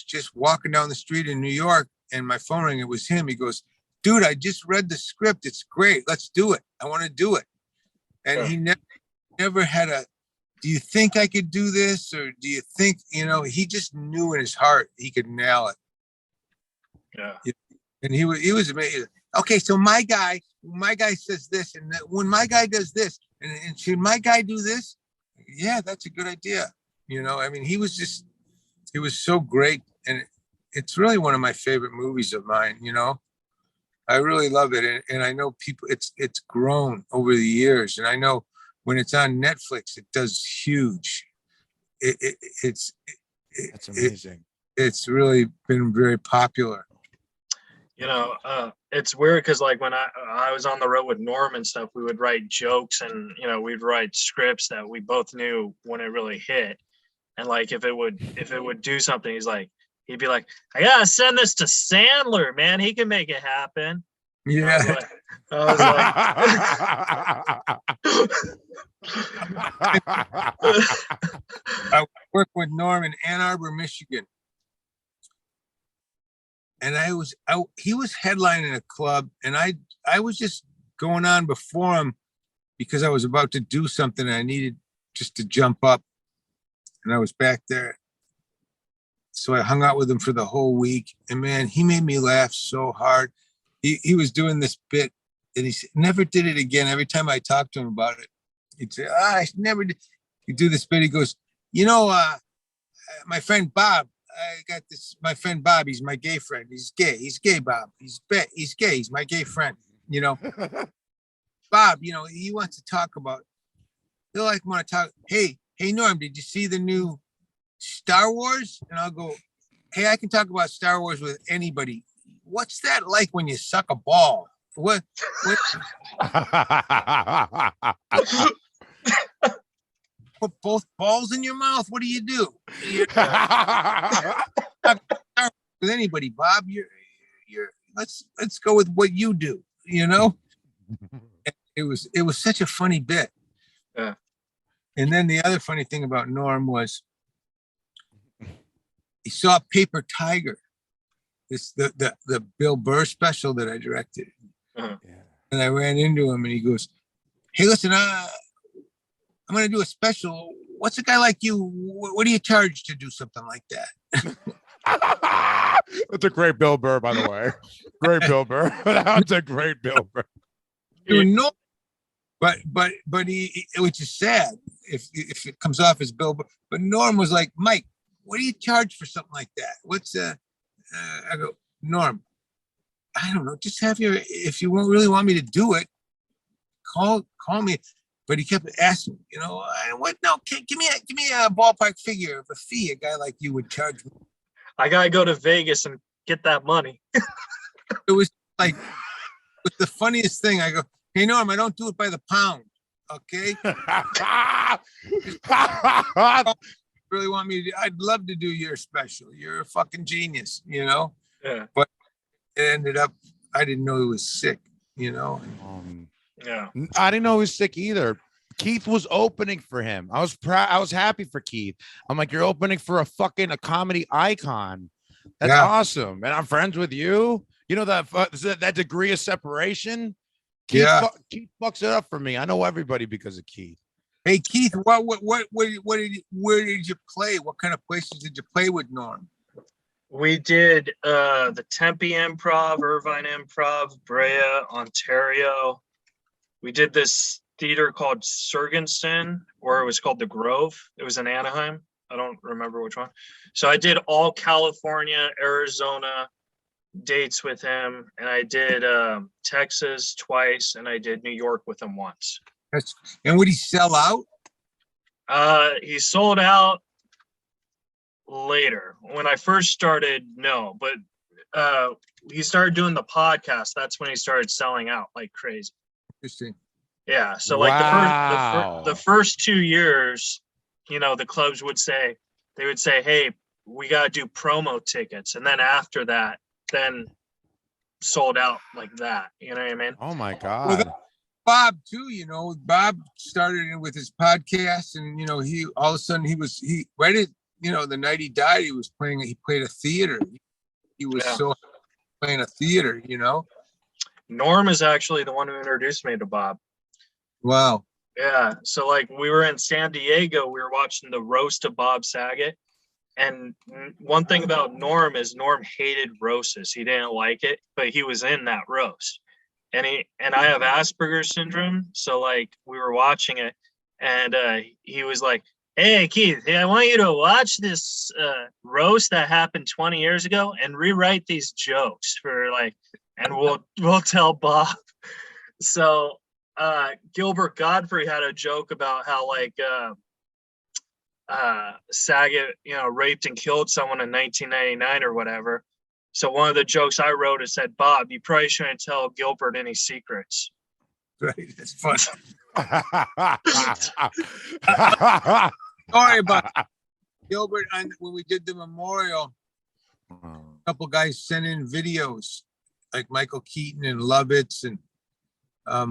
just walking down the street in New York and my phone rang. It was him. He goes, dude, I just read the script. It's great. Let's do it. I want to do it. And he never had a, do you think I could do this? Or do you think, he just knew in his heart he could nail it. Yeah. And he was amazing. Okay, so my guy says this, and when my guy does this, and should my guy do this? Yeah, that's a good idea. I mean, he was so great. And it's really one of my favorite movies of mine, I really love it. And I know people, it's grown over the years. And I know when it's on Netflix, it does huge. That's amazing. It's really been very popular. It's weird because like when I was on the road with Norm and stuff, we would write jokes and we'd write scripts that we both knew when it really hit. And like if it would do something, he'd be like, I gotta send this to Sandler, man. He can make it happen. Yeah. I worked with Norm in Ann Arbor, Michigan. And he was headlining a club, and I was just going on before him because I was about to do something and I needed just to jump up. And I was back there. So I hung out with him for the whole week. And man, he made me laugh so hard. He was doing this bit and he never did it again. Every time I talked to him about it, he'd say, I never did. He'd do this bit. He goes, my friend Bob, I got this, my friend Bob, he's my gay friend. He's gay. He's gay, Bob. He's gay. He's my gay friend, Bob, he wants to talk about, he'll want to talk. Hey, Norm, did you see the new Star Wars? And I'll go, hey, I can talk about Star Wars with anybody. What's that like when you suck a ball? What? Put both balls in your mouth. What do you do? With anybody, Bob. You're. Let's go with what you do. It was such a funny bit. Yeah. And then the other funny thing about Norm was he saw Paper Tiger, the Bill Burr special that I directed. Uh-huh. And I ran into him and he goes, hey, listen, I'm going to do a special. What's a guy like you? What do you charge to do something like that? That's a great Bill Burr, by the way. Great Bill Burr. That's a great Bill Burr. No, but he, which is sad if it comes off as Bill Burr. But Norm was like, Mike, what do you charge for something like that? What's I go, Norm, I don't know. Just if you won't really want me to do it, call me. But he kept asking, what? No, give me a ballpark figure of a fee a guy like you would charge me. I gotta go to Vegas and get that money. It was like, with the funniest thing. I go, hey Norm, I don't do it by the pound, okay? Really want me to? I'd love to do your special. You're a fucking genius, Yeah. But it ended up, I didn't know he was sick, Yeah. I didn't know he was sick either. Keith was opening for him. I was proud. I was happy for Keith. I'm like, you're opening for a comedy icon. That's awesome. And I'm friends with you. That degree of separation. Keith fucks it up for me. I know everybody because of Keith. Hey Keith, where did you play? What kind of places did you play with Norm? We did the Tempe Improv, Irvine Improv, Brea, Ontario. We did this theater called Sergensen, or it was called The Grove. It was in Anaheim. I don't remember which one. So I did all California, Arizona dates with him, and I did Texas twice, and I did New York with him once. And would he sell out? He sold out later. When I first started, no, but he started doing the podcast. That's when he started selling out like crazy. Interesting. Yeah. So like the first 2 years, the clubs would say, hey, we got to do promo tickets. And then after that, then sold out like that. You know what I mean? Oh my God. Well, Bob too, Bob started it with his podcast and, he, all of a sudden he right at, the night he died, he played a theater. He was so playing a theater, Norm is actually the one who introduced me to Bob. Wow. Yeah. So like we were in San Diego, we were watching the roast of Bob Saget. And one thing about Norm is Norm hated roasts. He didn't like it, but he was in that roast. And I have Asperger's syndrome. So like we were watching it and he was like, "Hey Keith, hey, I want you to watch this roast that happened 20 years ago and rewrite these jokes for like, and we'll tell Bob." So Gilbert Godfrey had a joke about how like Saget, raped and killed someone in 1999 or whatever. So one of the jokes I wrote is said, "Bob, you probably shouldn't tell Gilbert any secrets." Right. That's fun. Sorry about Gilbert. And when we did the memorial, a couple guys sent in videos like Michael Keaton and Lovitz and a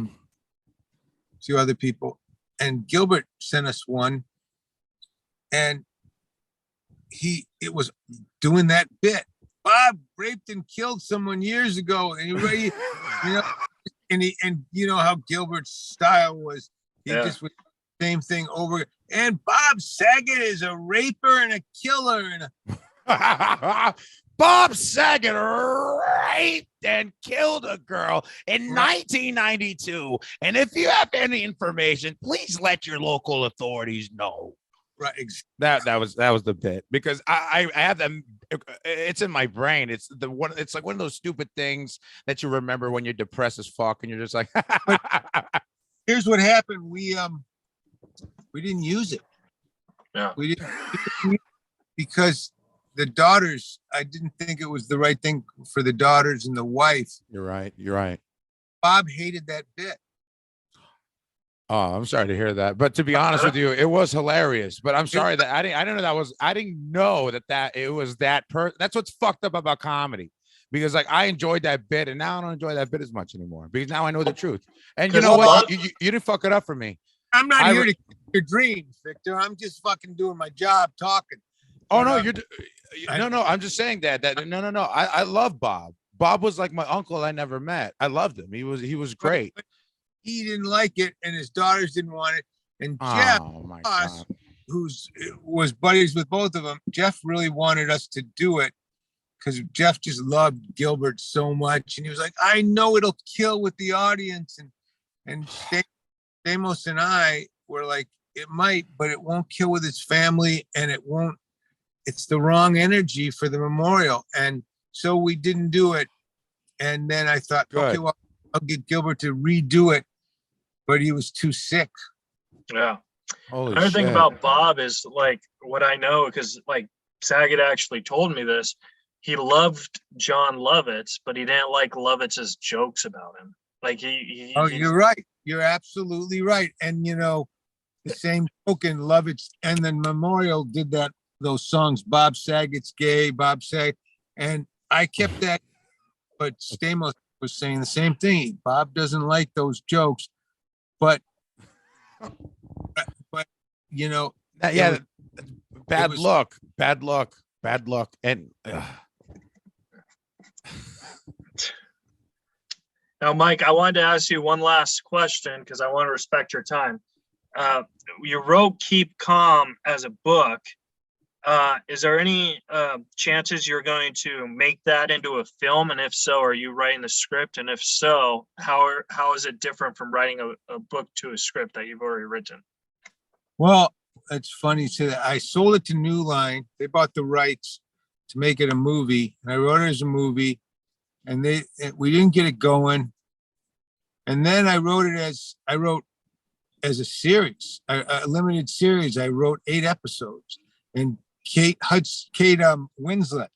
few other people. And Gilbert sent us one. And it was doing that bit. Bob raped and killed someone years ago. And and you know how Gilbert's style was. He just would the same thing over. And Bob Saget is a raper and a killer. Bob Saget raped and killed a girl in 1992. And if you have any information, please let your local authorities know. Right. That was the bit, because I have them. It's in my brain. It's like one of those stupid things that you remember when you're depressed as fuck and you're just like. Here's what happened. We didn't use it. Yeah. We didn't because the daughters. I didn't think it was the right thing for the daughters and the wife. You're right. Bob hated that bit. Oh, I'm sorry to hear that. But to be honest with you, it was hilarious. But I'm sorry that I didn't know that it was that person. That's what's fucked up about comedy. Because like I enjoyed that bit and now I don't enjoy that bit as much anymore because now I know the truth. And you know what? You didn't fuck it up for me. I'm not here to kill your dreams, Victor. I'm just fucking doing my job talking. Oh no, no. I'm just saying that no. I love Bob. Bob was like my uncle I never met. I loved him. He was great. He didn't like it, and his daughters didn't want it. And Jeff, who was buddies with both of them, Jeff really wanted us to do it because Jeff just loved Gilbert so much, and he was like, "I know it'll kill with the audience." And Stamos and I were like, "It might, but it won't kill with his family, and it won't. It's the wrong energy for the memorial." And so we didn't do it. And then I thought, okay, well, I'll get Gilbert to redo it. But he was too sick. Yeah. Another thing about Bob is like what I know, because like Saget actually told me this. He loved John Lovitz, but he didn't like Lovitz's jokes about him. Like you're right. You're absolutely right. And the same token, Lovitz and then Memorial did those songs. Bob Saget's gay, Bob Saget, and I kept that. But Stamos was saying the same thing. Bob doesn't like those jokes. But bad luck. And now, Mike, I wanted to ask you one last question because I want to respect your time. You wrote Keep Calm as a book. Is there any chances you're going to make that into a film? And if so, are you writing the script? And if so, how is it different from writing a book to a script that you've already written? Well, it's funny. So I sold it to New Line. They bought the rights to make it a movie. And I wrote it as a movie. And we didn't get it going. And then I wrote as a series, a limited series. I wrote 8 episodes. And Kate Winslet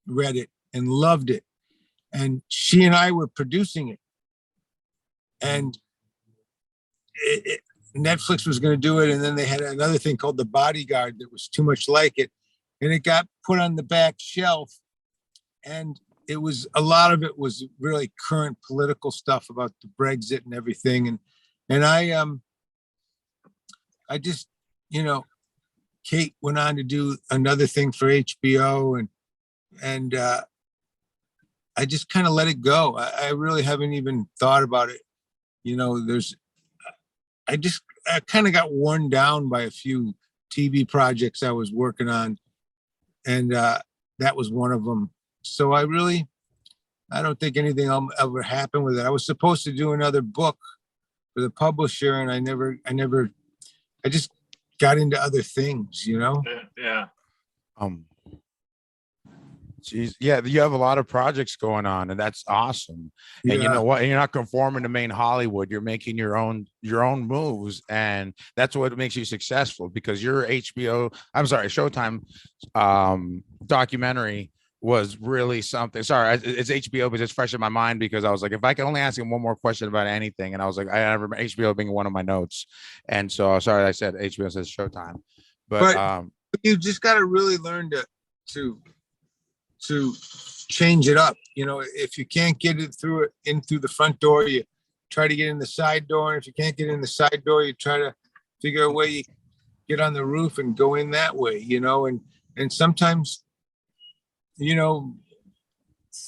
read it and loved it. And she and I were producing it. And Netflix was going to do it. And then they had another thing called The Bodyguard that was too much like it. And it got put on the back shelf. And a lot of it was really current political stuff about the Brexit and everything. And I just, Kate went on to do another thing for HBO and I just kind of let it go. I really haven't even thought about it. You know, I kind of got worn down by a few TV projects I was working on, and that was one of them. So I don't think anything will ever happen with it. I was supposed to do another book for the publisher, and I just got into other things, you know? Yeah. Geez, yeah, you have a lot of projects going on, and that's awesome. And you Yeah. know what? And you're not conforming to main Hollywood. You're making your own moves, and that's what makes you successful. Because your Showtime documentary was really something. Sorry, it's HBO, but it's fresh in my mind because I was like, if I could only ask him one more question about anything, and I was like, I remember HBO being one of my notes, and so sorry, I said HBO says Showtime, but you just got to really learn to change it up. You know, if you can't get it through the front door, you try to get in the side door. And if you can't get in the side door, you try to figure a way you get on the roof and go in that way, you know, and sometimes, you know,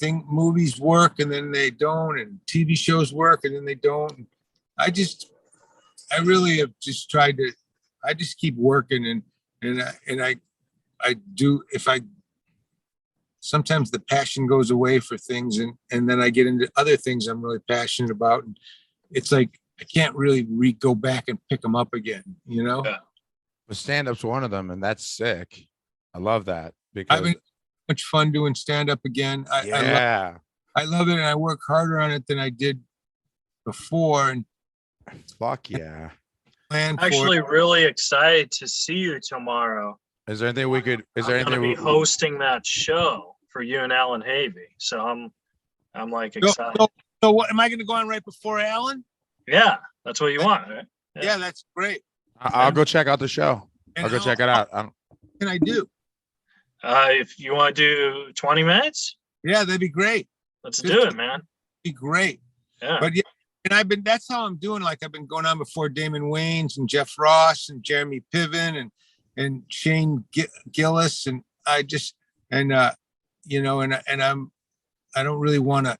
movies work and then they don't, and TV shows work and then they don't. I really have just tried to, I just keep working and I do, sometimes the passion goes away for things and then I get into other things I'm really passionate about. And it's like, I can't really go back and pick them up again, you know? Yeah. But stand-up's one of them, and that's sick. I love that because Having much fun doing stand-up again. I love it, and I work harder on it than I did before. And fuck yeah. I'm actually really excited to see you tomorrow. Is there anything we could? Is there I'm anything gonna be hosting that show for you and Alan Havey? So I'm like excited. So what am I going to go on right before Alan? Yeah, that's what you want, right? Yeah, that's great. I'll go check out the show. And I'll go check it out. What can I do? If you want to do 20 minutes, Yeah, that'd be great. let's do it, man. Be great. Yeah. But yeah, and that's how I'm doing. Like I've been going on before Damon Wayans and Jeff Ross and Jeremy Piven and Shane Gillis. And you know, and I don't really want to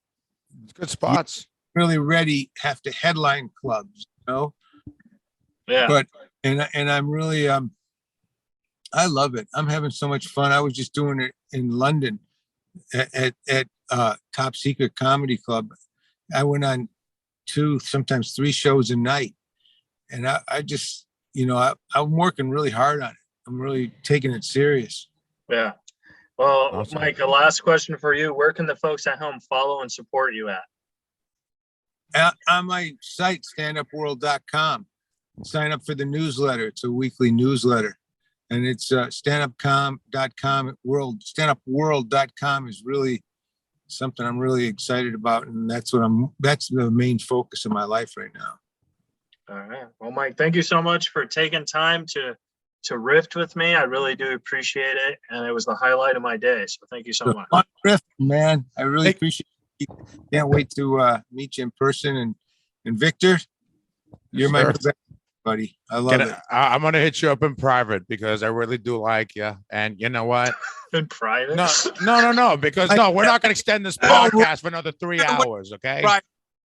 It's good spots. really have to headline clubs, you know? Yeah. But, and I'm really, I love it. I'm having so much fun. I was just doing it in London at Top Secret Comedy Club. I went on 2, sometimes 3 shows a night. And I just, you know, I'm working really hard on it. I'm really taking it serious. Yeah. Well, Awesome. Mike, a last question for you. Where can the folks at home follow and support you at? On my site, standupworld.com. Sign up for the newsletter. It's a weekly newsletter. And it's standupworld.com. Standupworld.com is really something I'm really excited about. And that's the main focus of my life right now. All right. Well, Mike, thank you so much for taking time to riff with me. I really do appreciate it. And it was the highlight of my day. So thank you so much. Fun riff, man. I really appreciate it. Can't wait to meet you in person. And Victor, you're my best buddy. I love it. I'm gonna hit you up in private because I really do like you. And you know what? In private? No. Because we're not gonna extend this podcast for another 3 hours. Okay. Right.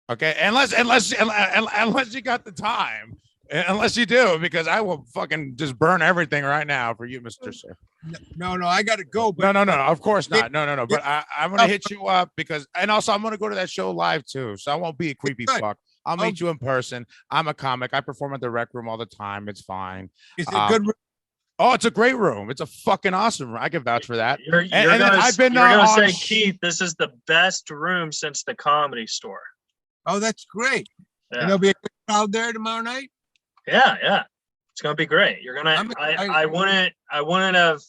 Okay. Unless you got the time. Unless you do, because I will fucking just burn everything right now for you, Mr. Sir. No, I got to go. But no, of course not. No. But I'm going to hit you up and also I'm going to go to that show live too. So I won't be a creepy fuck. I'll meet you in person. I'm a comic. I perform at the Rec Room all the time. It's fine. Is it a good room? Oh, it's a great room. It's a fucking awesome room. I can vouch for that. You're gonna say, Keith, this is the best room since the Comedy Store. Oh, that's great. Yeah. And there'll be a crowd there tomorrow night? Yeah. It's gonna be great. You're gonna. I wouldn't have.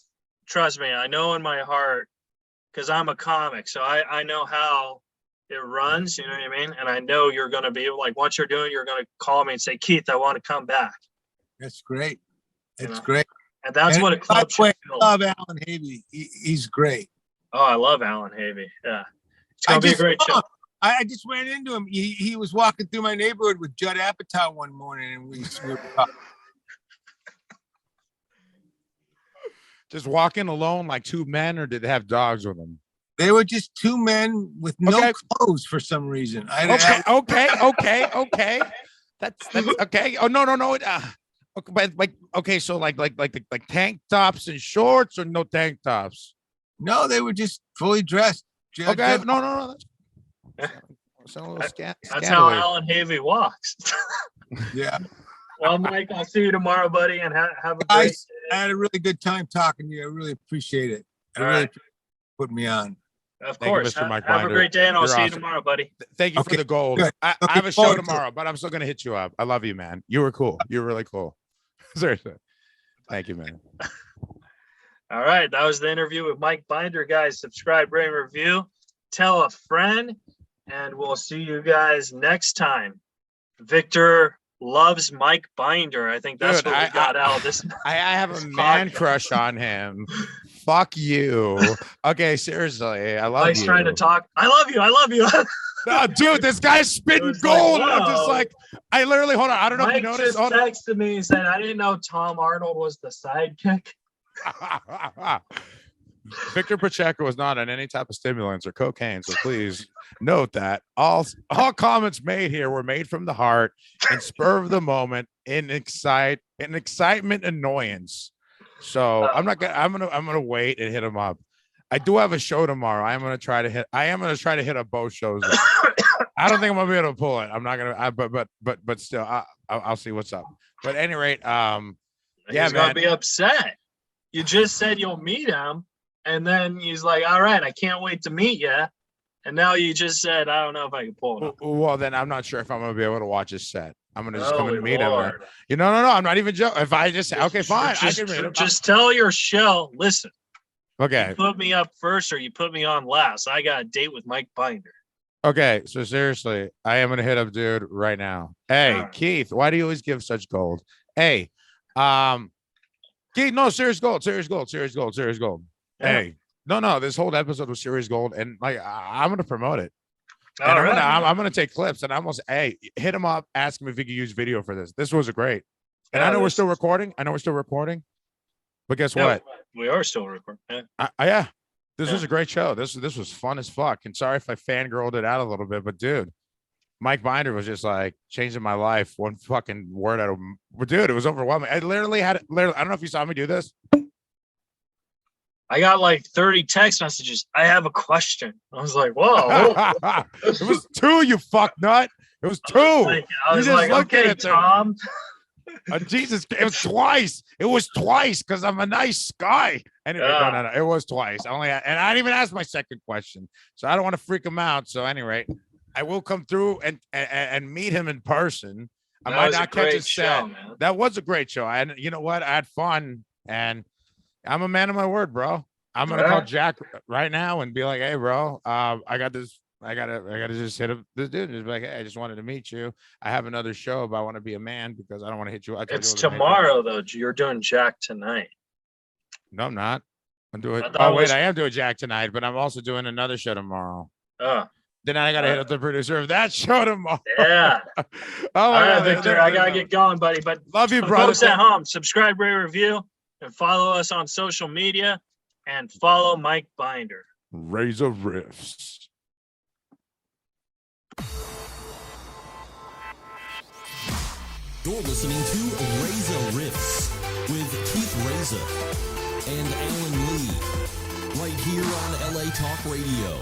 Trust me. I know in my heart, because I'm a comic, so I know how it runs. You know what I mean? And I know you're gonna be like, once you're doing, you're gonna call me and say, Keith, I want to come back. That's great. It's great. And that's what a club should feel. I love Alan Havey. He's great. Oh, I love Alan Havey. Yeah, it's gonna be a great show. I just ran into him. He was walking through my neighborhood with Judd Apatow one morning, and we were talking. Just walking alone like 2 men, or did they have dogs with them? They were just two men with no Okay. clothes for some reason. Okay. That's okay. Oh no. Okay, but like okay, so like tank tops and shorts or no tank tops? No, they were just fully dressed. Okay, no. That's a little That's how Alan Havey walks. Yeah. Well, Mike, I'll see you tomorrow, buddy, and have a great Guys, day. I had a really good time talking to you. I really appreciate it. I really appreciate you putting me on. Of Thank you, course. Mr. Mike Have a Binder. great day, and I'll You're see you awesome. tomorrow, buddy. Thank you for Okay, the gold. good. I Looking have a show forward to it. tomorrow, but I'm still gonna hit you up. I love you, man. You were cool. You were really cool. Seriously. Thank you, man. All right. That was the interview with Mike Binder. Guys, subscribe, rate, and review. Tell a friend, and we'll see you guys next time. Victor loves Mike Binder. I think that's Dude, what we got out of this. I have a this man podcast. crush on him. Fuck you. Okay, seriously. I love Mike's you. trying to talk. I love you. I love you. No, dude, this guy's spitting was like, gold. And I'm just whoa. like, I literally, hold on. I don't know Mike if you noticed. just Hold on. texted me and said, I didn't know Tom Arnold was the sidekick. Victor Pacheco was not on any type of stimulants or cocaine, so please note that all comments made here were made from the heart and spur of the moment in excitement annoyance. So I'm gonna wait and hit him up. I do have a show tomorrow. I am gonna try to hit up both shows. I don't think I'm gonna be able to pull it. I'm not gonna. But still, I'll see what's up. But at any rate, yeah, He's gonna be upset. You just said you'll meet him, and then he's like, "All right, I can't wait to meet you." And now you just said, "I don't know if I can pull it off." Well, then I'm not sure if I'm gonna be able to watch his set. I'm gonna just come Holy and meet him. Lord. No. I'm not even joking. If I just say, okay, fine, I can meet him. Just tell your show. Listen, Okay. you put me up first, or you put me on last. I got a date with Mike Binder. Okay, so seriously, I am gonna hit up dude right now. Hey, All right. Keith, why do you always give such gold? Hey, Keith, no, serious gold. Yeah. Hey, no, this whole episode was serious gold, and like I'm gonna promote it. All And right. I'm gonna take clips, and hey, hit him up, ask him if he could use video for this. This was great, and Yeah, I know we're this- still recording. But guess Yeah, what? We are still recording. Yeah. Yeah, this Yeah. was a great show. This was fun as fuck. And sorry if I fangirled it out a little bit, but dude, Mike Binder was just like changing my life. One fucking word out of him. But dude, it was overwhelming. I literally I don't know if you saw me do this. I got like 30 text messages. I have a question. I was like, whoa. It was two, you fuck nut. It was two. I was just like, looked at okay, it there. Tom. Jesus, it was twice. It was twice because I'm a nice guy. Anyway, no. It was twice. And I didn't even ask my second question. So I don't want to freak him out. So anyway, I will come through and meet him in person. I might not catch his set. That was a great show. And you know what? I had fun, and I'm a man of my word, bro. I'm gonna call Jack right now and be like, "Hey, bro, I got this. I gotta just hit up this dude and just be like, hey, I just wanted to meet you. I have another show, but I want to be a man because I don't want to hit you. It's tomorrow, though. You're doing Jack tonight. No, I'm not. I'm doing. I Oh wait, I am doing Jack tonight, but I'm also doing another show tomorrow. Oh. Then I gotta hit up the producer of that show tomorrow. Yeah. All right, Victor, I gotta get going, buddy. But love you, brother. Folks at home, subscribe, rate, review, and follow us on social media, and follow Mike Binder. Reza Riffs. You're listening to Reza Riffs with Keith Reza and Alan Lee, right here on LA Talk Radio.